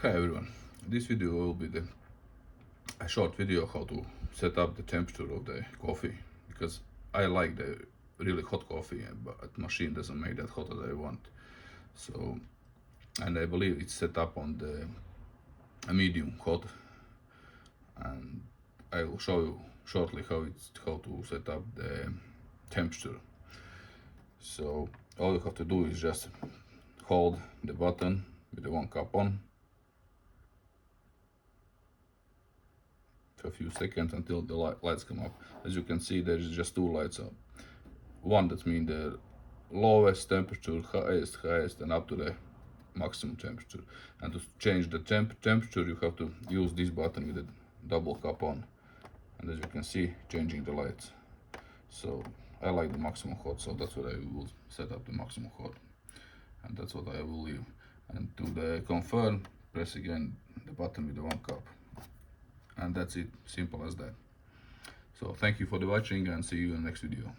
Hi everyone, this video will be a short video how to set up the temperature of the coffee, because I like the really hot coffee but machine doesn't make that hot as I want. So, and I believe it's set up on the a medium hot, and I will show you shortly how to set up the temperature. So all you have to do is just hold the button with the one cup on for a few seconds until the lights come up. As you can see, there's just two lights up. One that means the lowest temperature, highest, and up to the maximum temperature. And to change the temperature, you have to use this button with the double cup on. And as you can see, changing the lights. So I like the maximum hot, so that's what I will set up, the maximum hot, and that's what I will leave. And to the confirm, press again the button with the one cup, and that's it, simple as that. So thank you for the watching, and see you in the next video.